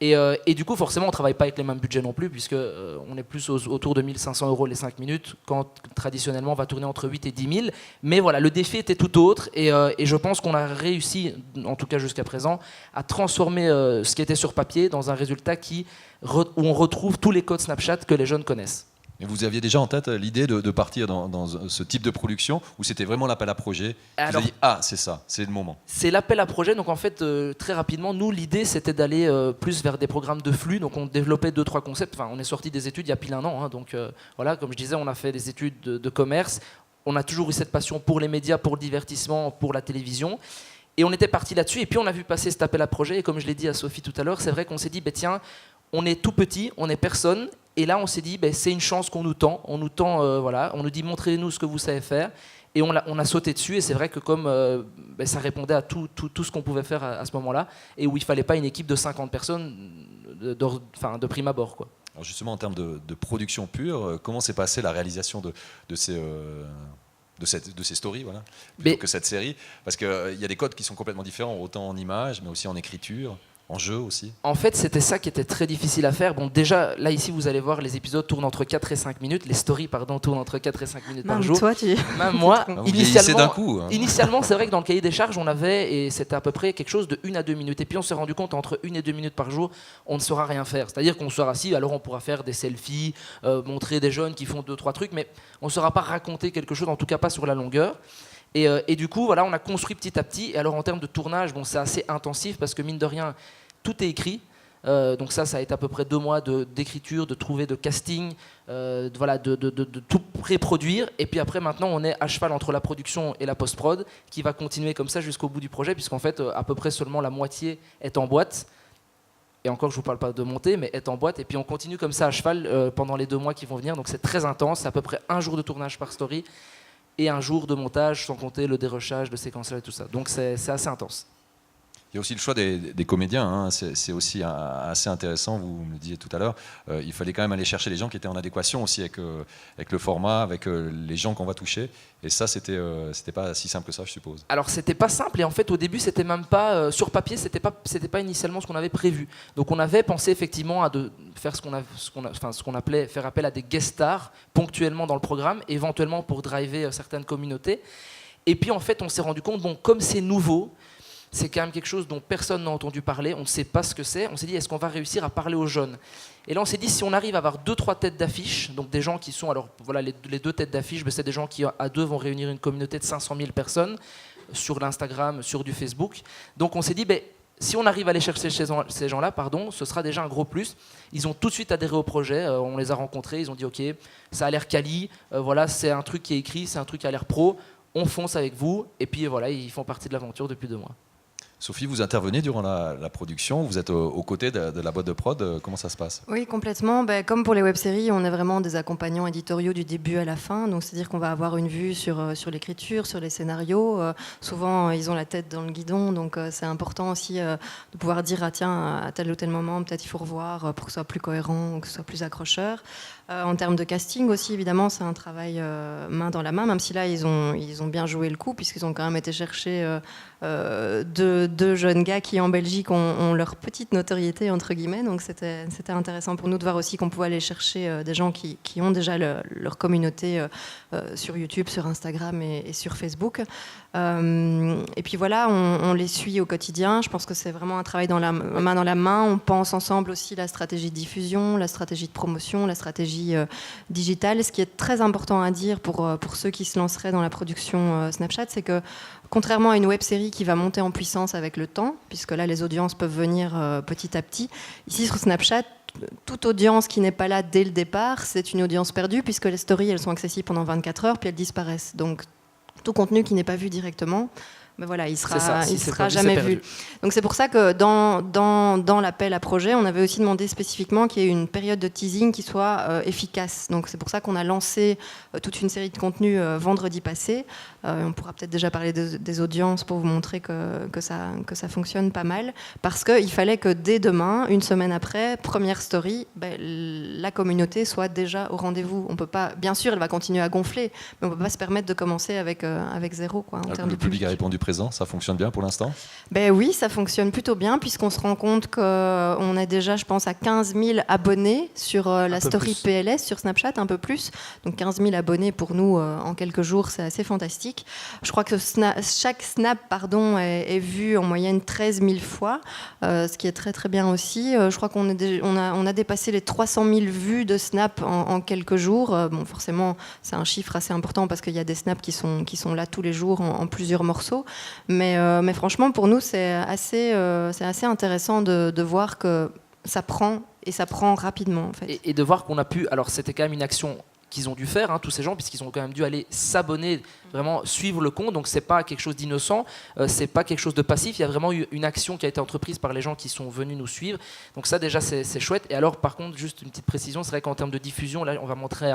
Et du coup, forcément, on ne travaille pas avec les mêmes budgets non plus, puisqu'on est plus autour de 1 500 € les 5 minutes, quand traditionnellement on va tourner entre 8 et 10 000. Mais voilà, le défi était tout autre, et je pense qu'on a réussi, en tout cas jusqu'à présent, à transformer ce qui était sur papier dans un résultat où on retrouve tous les codes Snapchat que les jeunes connaissent. Et vous aviez déjà en tête l'idée de partir dans ce type de production, où c'était vraiment l'appel à projet? Vous avez dit, c'est ça, c'est le moment. C'est l'appel à projet, donc en fait, très rapidement, nous, l'idée, c'était d'aller plus vers des programmes de flux, donc on développait 2-3 concepts, on est sorti des études il y a pile 1 an, hein, donc voilà, comme je disais, on a fait des études de commerce, on a toujours eu cette passion pour les médias, pour le divertissement, pour la télévision. Et on était parti là-dessus, et puis on a vu passer cet appel à projet, et comme je l'ai dit à Sophie tout à l'heure, c'est vrai qu'on s'est dit, tiens, on est tout petit, on n'est personne, et là on s'est dit, c'est une chance qu'on nous tend, on nous dit, montrez-nous ce que vous savez faire, et on a sauté dessus, et c'est vrai que comme ça répondait à tout ce qu'on pouvait faire à ce moment-là, et où il ne fallait pas une équipe de 50 personnes de prime abord, quoi. Alors justement, en termes de production pure, comment s'est passée la réalisation de ces stories, voilà, plutôt que cette série? Parce qu'il y a des codes qui sont complètement différents, autant en images, mais aussi en écriture, en jeu aussi. En fait, c'était ça qui était très difficile à faire. Bon, déjà, là, ici, vous allez voir, les épisodes tournent entre 4 et 5 minutes. Les stories, tournent entre 4 et 5 minutes par jour. Même moi, initialement, c'est vrai que dans le cahier des charges, on avait, et c'était à peu près quelque chose de 1 à 2 minutes. Et puis, on s'est rendu compte, entre 1 et 2 minutes par jour, on ne saura rien faire. C'est-à-dire qu'on sera assis, alors on pourra faire des selfies, montrer des jeunes qui font 2-3 trucs, mais on ne saura pas raconter quelque chose, en tout cas pas sur la longueur. Et du coup, voilà, on a construit petit à petit. Et alors, en termes de tournage, c'est assez intensif parce que, mine de rien, tout est écrit. Donc ça a été à peu près 2 mois d'écriture, de trouver de casting, de tout pré-produire. Et puis après, maintenant, on est à cheval entre la production et la post-prod, qui va continuer comme ça jusqu'au bout du projet, puisqu'en fait, à peu près seulement la moitié est en boîte. Et encore, je ne vous parle pas de monter, mais est en boîte. Et puis on continue comme ça à cheval pendant les 2 mois qui vont venir. Donc c'est très intense, c'est à peu près 1 jour de tournage par story et 1 jour de montage, sans compter le dérochage, le séquenceur et tout ça. Donc c'est assez intense. Il y a aussi le choix des comédiens, hein. C'est aussi assez intéressant, vous me le disiez tout à l'heure. Il fallait quand même aller chercher les gens qui étaient en adéquation aussi avec le format, avec les gens qu'on va toucher. Et ça, c'était pas si simple que ça, je suppose. Alors, c'était pas simple, et en fait, au début, c'était même pas sur papier, c'était pas initialement ce qu'on avait prévu. Donc, on avait pensé effectivement à faire ce qu'on appelait faire appel à des guest stars ponctuellement dans le programme, éventuellement pour driver certaines communautés. Et puis, en fait, on s'est rendu compte, comme c'est nouveau, c'est quand même quelque chose dont personne n'a entendu parler, on ne sait pas ce que c'est. On s'est dit, est-ce qu'on va réussir à parler aux jeunes? Et là, on s'est dit, si on arrive à avoir 2-3 têtes d'affiche, donc des gens qui sont, alors voilà, les 2 têtes d'affiche, c'est des gens qui, à 2, vont réunir une communauté de 500 000 personnes sur l'Instagram, sur du Facebook. Donc on s'est dit, si on arrive à aller chercher ces gens-là, ce sera déjà un gros plus. Ils ont tout de suite adhéré au projet, on les a rencontrés, ils ont dit, ok, ça a l'air quali, voilà, c'est un truc qui est écrit, c'est un truc qui a l'air pro, on fonce avec vous, et puis voilà, ils font partie de l'aventure depuis 2 mois. Sophie, vous intervenez durant la production, vous êtes aux côtés de la boîte de prod, comment ça se passe? Oui, complètement. Comme pour les web-séries, on est vraiment des accompagnants éditoriaux du début à la fin, donc c'est-à-dire qu'on va avoir une vue sur l'écriture, sur les scénarios. Souvent, ils ont la tête dans le guidon, donc c'est important aussi de pouvoir dire, tiens, à tel ou tel moment, peut-être il faut revoir pour que ce soit plus cohérent, que ce soit plus accrocheur. En termes de casting aussi, évidemment, c'est un travail main dans la main, même si là, ils ont bien joué le coup, puisqu'ils ont quand même été chercher deux jeunes gars qui, en Belgique, ont leur petite notoriété, entre guillemets. Donc, c'était intéressant pour nous de voir aussi qu'on pouvait aller chercher des gens qui ont déjà leur communauté sur YouTube, sur Instagram et sur Facebook. Et puis voilà, on les suit au quotidien. Je pense que c'est vraiment un travail main dans la main. On pense ensemble aussi la stratégie de diffusion, la stratégie de promotion, la stratégie digitale. Ce qui est très important à dire pour ceux qui se lanceraient dans la production Snapchat, c'est que contrairement à une web-série qui va monter en puissance avec le temps, puisque là les audiences peuvent venir petit à petit, ici sur Snapchat, toute audience qui n'est pas là dès le départ, c'est une audience perdue, puisque les stories elles sont accessibles pendant 24 heures puis elles disparaissent. Donc tout contenu qui n'est pas vu directement, voilà, il sera jamais vu. Donc c'est pour ça que dans l'appel à projet, on avait aussi demandé spécifiquement qu'il y ait une période de teasing qui soit efficace. Donc c'est pour ça qu'on a lancé toute une série de contenus vendredi passé. On pourra peut-être déjà parler des audiences pour vous montrer que ça fonctionne pas mal. Parce qu'il fallait que dès demain, une semaine après, première story, la communauté soit déjà au rendez-vous. On peut pas, bien sûr, elle va continuer à gonfler, mais on ne peut pas se permettre de commencer avec 0 en termes de public. Le public a répondu présent, ça fonctionne bien pour l'instant? Oui, ça fonctionne plutôt bien, puisqu'on se rend compte qu'on est déjà, je pense, à 15 000 abonnés sur la story PLS sur Snapchat, un peu plus. Donc 15 000 abonnés pour nous en quelques jours, c'est assez fantastique. Je crois que chaque snap est vu en moyenne 13 000 fois, ce qui est très très bien aussi. Je crois qu'on a dépassé les 300 000 vues de snap en quelques jours. Forcément, c'est un chiffre assez important parce qu'il y a des snaps qui sont là tous les jours en plusieurs morceaux. Mais franchement, pour nous, c'est assez intéressant de voir que ça prend, et ça prend rapidement. En fait. Et de voir qu'on a pu... Alors, c'était quand même une action qu'ils ont dû faire, tous ces gens, puisqu'ils ont quand même dû aller s'abonner, vraiment suivre le compte. Donc c'est pas quelque chose d'innocent, c'est pas quelque chose de passif. Il y a vraiment eu une action qui a été entreprise par les gens qui sont venus nous suivre. Donc ça déjà c'est chouette. Et alors par contre, juste une petite précision, c'est vrai qu'en termes de diffusion, là on va montrer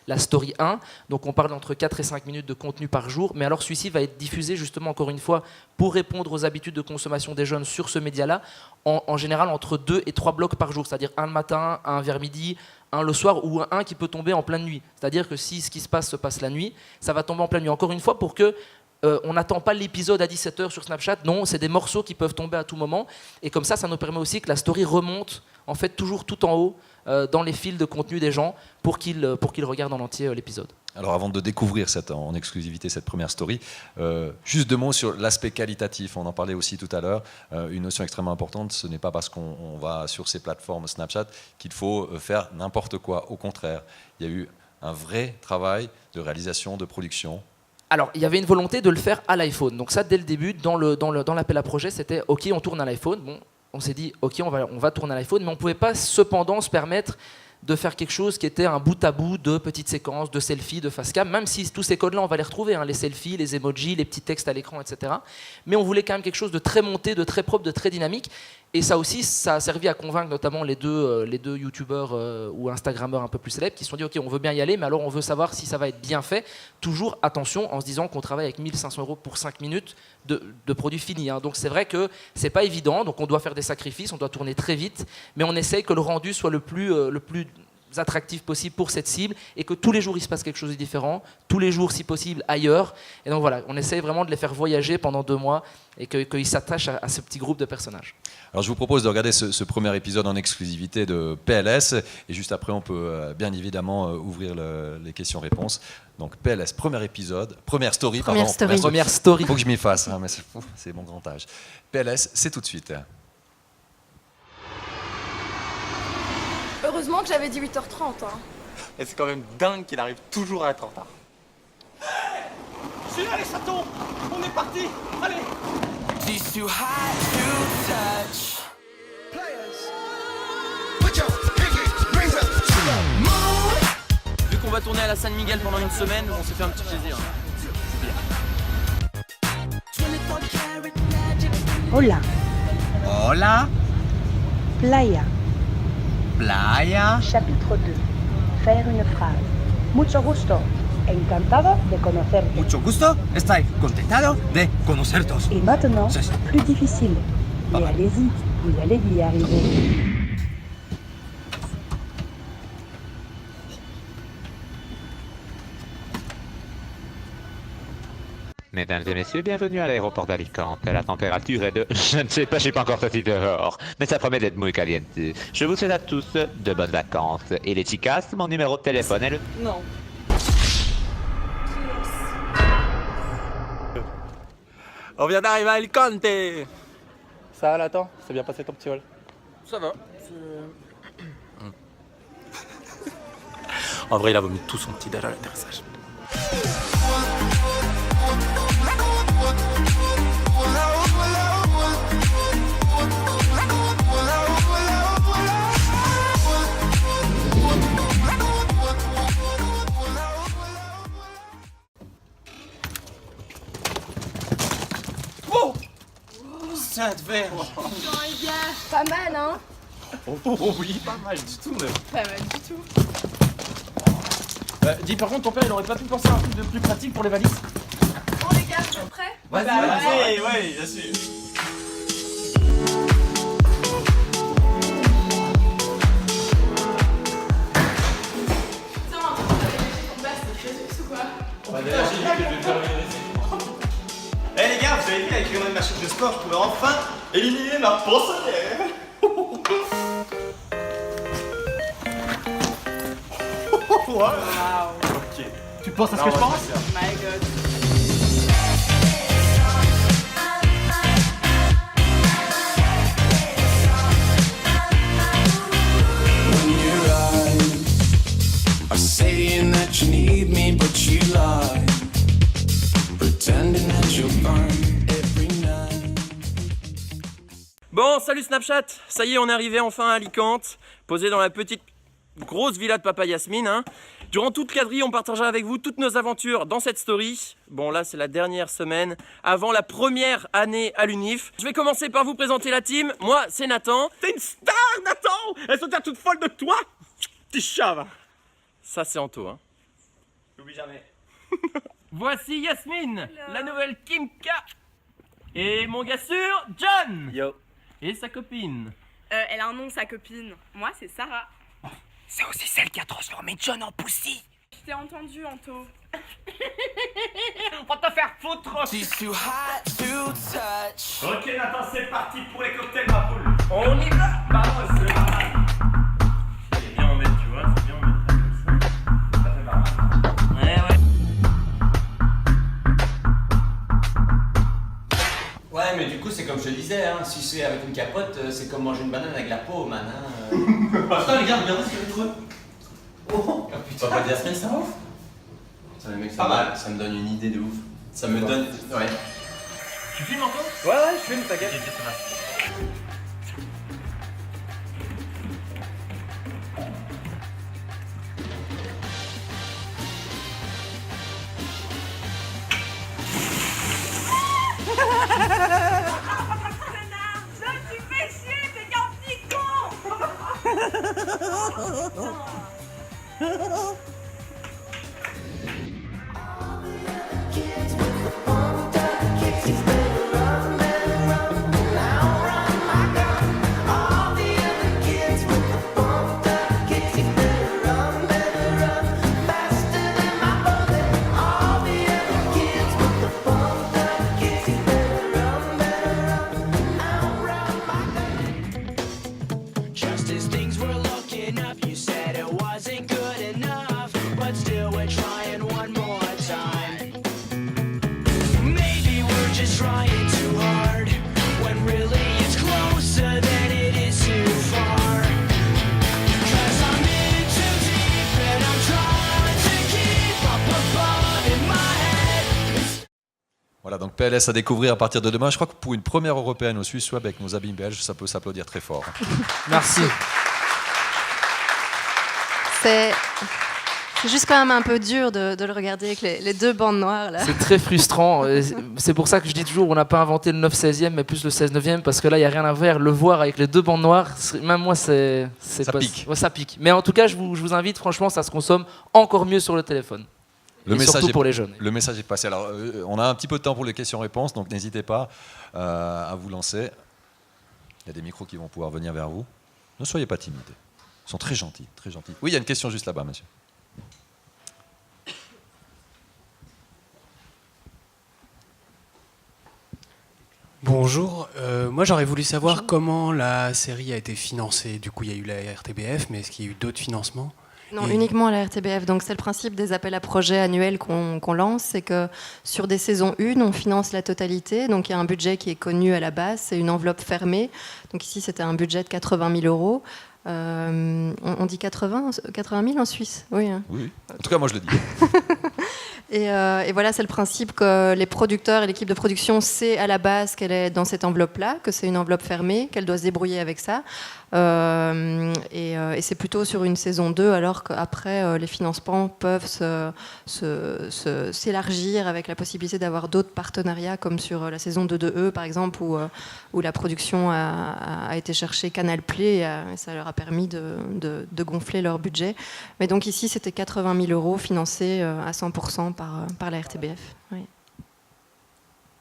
la story 1. Donc on parle d'entre 4 et 5 minutes de contenu par jour. Mais alors celui-ci va être diffusé justement encore une fois pour répondre aux habitudes de consommation des jeunes sur ce média-là, en général entre 2 et 3 blocs par jour, c'est-à-dire un le matin, un vers midi, un le soir ou un qui peut tomber en pleine nuit. C'est-à-dire que si ce qui se passe la nuit, ça va tomber en pleine nuit. Encore une fois, pour que on n'attend pas l'épisode à 17h sur Snapchat, non, c'est des morceaux qui peuvent tomber à tout moment. Et comme ça nous permet aussi que la story remonte en fait toujours tout en haut dans les fils de contenu des gens pour qu'ils regardent en entier l'épisode. Alors avant de découvrir en exclusivité cette première story, juste 2 mots sur l'aspect qualitatif. On en parlait aussi tout à l'heure. Une notion extrêmement importante, ce n'est pas parce qu'on va sur ces plateformes Snapchat qu'il faut faire n'importe quoi. Au contraire, il y a eu un vrai travail de réalisation, de production. Alors, il y avait une volonté de le faire à l'iPhone. Donc ça, dès le début, dans l'appel à projet, c'était « Ok, on tourne à l'iPhone ». Bon, on s'est dit « Ok, on va tourner à l'iPhone », mais on ne pouvait pas cependant se permettre de faire quelque chose qui était un bout à bout de petites séquences, de selfies, de facecam, même si tous ces codes-là, on va les retrouver, les selfies, les emojis, les petits textes à l'écran, etc. Mais on voulait quand même quelque chose de très monté, de très propre, de très dynamique. Et ça aussi, ça a servi à convaincre notamment les deux youtubeurs ou instagrammeurs un peu plus célèbres qui se sont dit « Ok, on veut bien y aller, mais alors on veut savoir si ça va être bien fait. » Toujours, attention, en se disant qu'on travaille avec 1 500 € pour 5 minutes de produits finis. Donc c'est vrai que c'est pas évident, donc on doit faire des sacrifices, on doit tourner très vite, mais on essaye que le rendu soit le plus attractif possible pour cette cible et que tous les jours il se passe quelque chose de différent, tous les jours si possible ailleurs. Et donc voilà, on essaye vraiment de les faire voyager pendant 2 mois et qu'ils s'attachent à ce petit groupe de personnages. Alors je vous propose de regarder ce premier épisode en exclusivité de PLS et juste après on peut bien évidemment ouvrir les questions-réponses. Donc PLS, premier épisode, première story. Première story. Faut que je m'y fasse, mais c'est mon grand âge. PLS, c'est tout de suite. Heureusement que j'avais dit 8h30. Et c'est quand même dingue qu'il arrive toujours à être en retard. C'est là les chatons. On est parti. Allez. Vu qu'on va tourner à la San Miguel pendant une semaine, on s'est fait un petit plaisir. Hola. Hola. Playa. Playa. Chapitre 2. Faire une phrase. Mucho gusto. Encantado de conocerte. Mucho gusto. Estoy contentado de conocertos. Et maintenant, plus difficile. Mais allez-y, vous allez y arriver. Mesdames et messieurs, bienvenue à l'aéroport d'Alicante. La température est de... Je ne sais pas, je suis pas encore sorti dehors, mais ça promet d'être muy caliente. Je vous souhaite à tous de bonnes vacances. Et les chicas, mon numéro de téléphone est le... Non. On vient d'arriver à Alicante. Ça va, Nathan? C'est bien passé ton petit vol? Ça va. En vrai, il a vomi tout son petit déj à l'atterrissage. Oh, Sainte Vierge. Pas mal, hein? Oh oui, pas mal du tout même. Pas mal du tout. Dis par contre, ton père il aurait pas pu penser à un truc de plus pratique pour les valises? Bon les gars, vous êtes prêts? Vas-y, ouais, bien sûr. Eh les gars, vous avez vu avec les machines de sport, je pouvais enfin éliminer ma pensonnière. Wow. Ok. Tu penses à ce que je pense? My god. Saying that you need me, but you lie. Pretending that you'll burn every night. Bon, salut Snapchat. Ça y est, on est arrivé enfin à Alicante, posé dans la petite grosse villa de Papa Yasmine. Durant toute quadrille, on partagera avec vous toutes nos aventures dans cette story. Bon, là, c'est la dernière semaine avant la première année à l'UNIF. Je vais commencer par vous présenter la team. Moi, c'est Nathan. T'es une star, Nathan! Elles sont toutes folles de toi! Petit chave! Ça, c'est Anto, hein. J'oublie jamais. Voici Yasmine, la nouvelle Kimka. Et mon gars sûr, John. Yo. Et sa copine. Elle a un nom, sa copine. Moi, c'est Sarah. C'est aussi celle qui a transformé John en poussi. Je t'ai entendu, Anto. On va te faire foutre. Ok, Nathan, c'est parti pour les cocktails, ma poule. On y va. Vamos, c'est pas mal. C'est bien en mettre, tu vois, c'est bien en mettre comme ça. Ça fait pas mal. Ouais. Ouais, mais du coup, c'est comme je te disais, hein, si c'est avec une capote, c'est comme manger une banane avec la peau, man. Hein. Putain, les gars, regardez ce qu'il y a de creux. Oh, putain, pas dire ça ouf. Ça, les mecs, Pas mal. Ça me donne une idée de ouf. Ça me donne. Ouais. Tu filmes encore? Ouais, je filme, t'inquiète. Tu fais chier, t'es qu'un petit con. Just as things were looking up, you said it wasn't good enough, but still we're trying one more time. Maybe we're just trying too hard, when really it's closer than it is too far. 'Cause I'm in too deep and I'm trying to keep up above in my head. Voilà, donc PLS à découvrir à partir de demain. Je crois que pour une première européenne au Suisse Web avec nos habits belges, ça peut s'applaudir très fort. Merci. C'est juste quand même un peu dur de le regarder avec les deux bandes noires là. C'est très frustrant. C'est pour ça que je dis toujours on n'a pas inventé le 9-16e, mais plus le 16-9e, parce que là, il n'y a rien à voir. Le voir avec les deux bandes noires, même moi, c'est Ça pas... pique. Ouais, ça pique. Mais en tout cas, je vous invite, franchement, ça se consomme encore mieux sur le téléphone. Le Et message surtout est, pour les jeunes. Le message est passé. Alors, on a un petit peu de temps pour les questions-réponses, donc n'hésitez pas à vous lancer. Il y a des micros qui vont pouvoir venir vers vous. Ne soyez pas timides. Ils sont très gentils, très gentils. Oui, il y a une question juste là-bas, monsieur. Bonjour, moi j'aurais voulu savoir comment la série a été financée. Du coup, il y a eu la RTBF, mais est-ce qu'il y a eu d'autres financements? Non, uniquement à la RTBF. Donc c'est le principe des appels à projets annuels qu'on lance, c'est que sur des saisons 1, on finance la totalité. Donc il y a un budget qui est connu à la base, c'est une enveloppe fermée. Donc ici c'était un budget de 80 000 euros. On dit 80 000 en Suisse, oui. Hein. Oui, en tout cas moi je le dis. Et voilà, c'est le principe que les producteurs et l'équipe de production sait à la base qu'elle est dans cette enveloppe-là, que c'est une enveloppe fermée, qu'elle doit se débrouiller avec ça. Et c'est plutôt sur une saison 2, alors qu'après, les financements peuvent s'élargir avec la possibilité d'avoir d'autres partenariats, comme sur la saison 2 de E, par exemple, où la production a été chercher Canal Play, et ça leur a permis de gonfler leur budget. Mais donc ici, c'était 80 000 euros financés à 100% par la RTBF. Oui.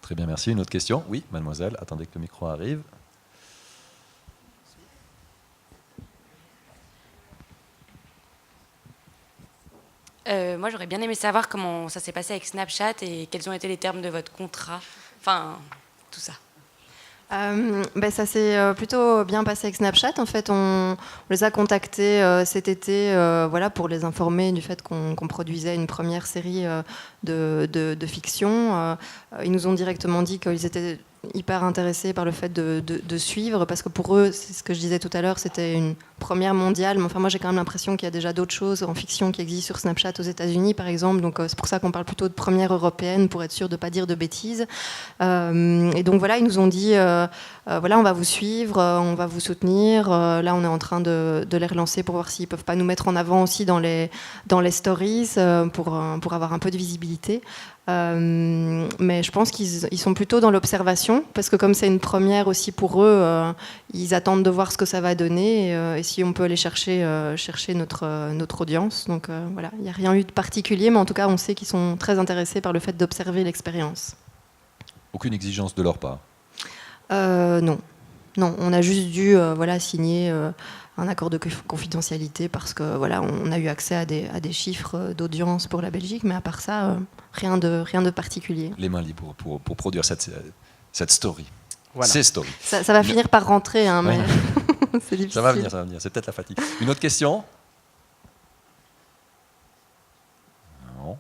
Très bien, merci. Une autre question? Oui, mademoiselle, attendez que le micro arrive. Moi, j'aurais bien aimé savoir comment ça s'est passé avec Snapchat et quels ont été les termes de votre contrat. Enfin, tout ça. Ça s'est plutôt bien passé avec Snapchat. En fait, on les a contactés cet été voilà, pour les informer du fait qu'on produisait une première série de fiction. Ils nous ont directement dit qu'ils étaient hyper intéressés par le fait de suivre, parce que pour eux, c'est ce que je disais tout à l'heure, c'était une première mondiale. Mais enfin, moi, j'ai quand même l'impression qu'il y a déjà d'autres choses en fiction qui existent sur Snapchat aux États-Unis, par exemple. Donc, c'est pour ça qu'on parle plutôt de première européenne, pour être sûr de ne pas dire de bêtises. Et donc, voilà, ils nous ont dit, voilà, on va vous suivre, on va vous soutenir. Là, on est en train de les relancer pour voir s'ils ne peuvent pas nous mettre en avant aussi dans les stories, pour avoir un peu de visibilité. Mais je pense qu'ils sont plutôt dans l'observation, parce que comme c'est une première aussi pour eux, ils attendent de voir ce que ça va donner et si on peut aller chercher notre audience. Donc voilà, il n'y a rien eu de particulier, mais en tout cas on sait qu'ils sont très intéressés par le fait d'observer l'expérience. Aucune exigence de leur part? Non, on a juste dû signer un accord de confidentialité parce que voilà, on a eu accès à des chiffres d'audience pour la Belgique, mais à part ça, rien de particulier. Les mains libres pour produire cette story. Voilà. Ces stories. Ça va finir par rentrer, hein, mais c'est difficile. Ça va venir, c'est peut-être la fatigue. Une autre question? Non.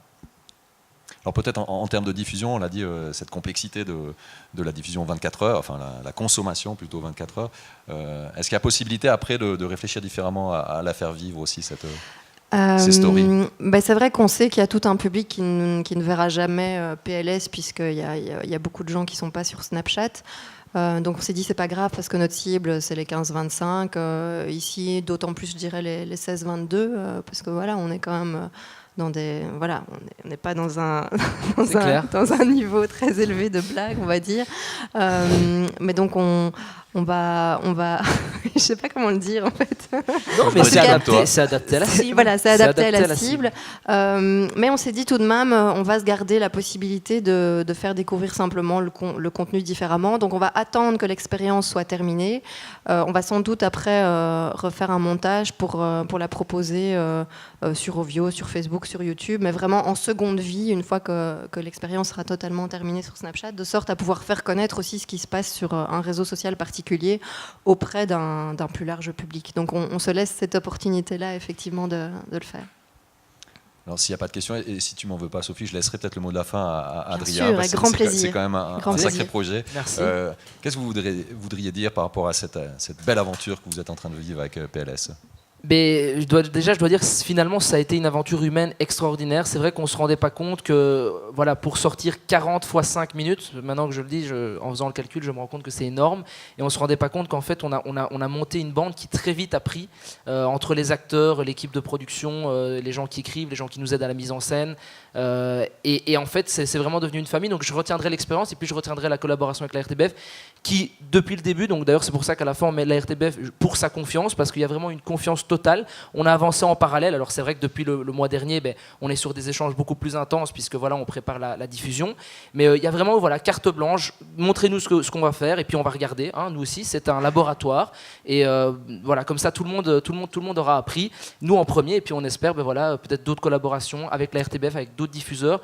Alors peut-être en termes de diffusion, on l'a dit, cette complexité de la diffusion 24 heures, enfin la consommation plutôt 24 heures, est-ce qu'il y a possibilité après de réfléchir différemment à la faire vivre aussi, ces stories? C'est vrai qu'on sait qu'il y a tout un public qui ne verra jamais PLS, puisqu'il y a beaucoup de gens qui ne sont pas sur Snapchat. Donc on s'est dit c'est pas grave parce que notre cible c'est les 15-25, ici d'autant plus je dirais les 16-22, parce que voilà, on est quand même on n'est pas dans un niveau très élevé de blague, on va dire. Mais donc on va je sais pas comment le dire en fait. Non, mais c'est adapté à la cible. Voilà, c'est adapté à la cible. Mais on s'est dit tout de même, on va se garder la possibilité de faire découvrir simplement le contenu différemment. Donc on va attendre que l'expérience soit terminée. On va sans doute après refaire un montage pour la proposer sur Ovio, sur Facebook, sur YouTube, mais vraiment en seconde vie, une fois que l'expérience sera totalement terminée sur Snapchat, de sorte à pouvoir faire connaître aussi ce qui se passe sur un réseau social particulier auprès d'un plus large public. Donc on se laisse cette opportunité-là, effectivement, de le faire. Alors s'il n'y a pas de questions, et si tu m'en veux pas, Sophie, je laisserai peut-être le mot de la fin à Adrien. Sûr, avec grand plaisir. C'est quand même un sacré projet. Merci. Qu'est-ce que vous voudriez dire par rapport à cette belle aventure que vous êtes en train de vivre avec PLS? Mais je dois dire que finalement ça a été une aventure humaine extraordinaire. C'est vrai qu'on ne se rendait pas compte que voilà, pour sortir 40 fois 5 minutes, maintenant que je le dis, en faisant le calcul, je me rends compte que c'est énorme. Et on ne se rendait pas compte qu'en fait on a monté une bande qui très vite a pris entre les acteurs, l'équipe de production, les gens qui écrivent, les gens qui nous aident à la mise en scène. Et en fait c'est vraiment devenu une famille. Donc je retiendrai l'expérience et puis je retiendrai la collaboration avec la RTBF qui depuis le début, donc d'ailleurs c'est pour ça qu'à la fin on met la RTBF pour sa confiance, parce qu'il y a vraiment une confiance totale. On a avancé en parallèle. Alors c'est vrai que depuis le mois dernier, on est sur des échanges beaucoup plus intenses puisque voilà, on prépare la diffusion. Mais il y a vraiment carte blanche. Montrez-nous ce qu'on va faire et puis on va regarder. Hein, nous aussi, c'est un laboratoire et voilà, comme ça tout le monde aura appris. Nous en premier et puis on espère peut-être d'autres collaborations avec la RTBF, avec d'autres diffuseurs.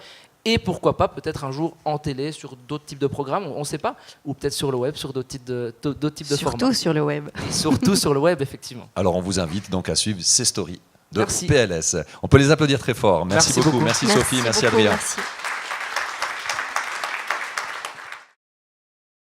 Et pourquoi pas peut-être un jour en télé sur d'autres types de programmes, on ne sait pas, ou peut-être sur le web, sur d'autres types de formats. Surtout sur le web. Surtout sur le web, effectivement. Alors on vous invite donc à suivre ces stories de PLS. On peut les applaudir très fort. Merci beaucoup. Merci Sophie, merci Adrien. Merci.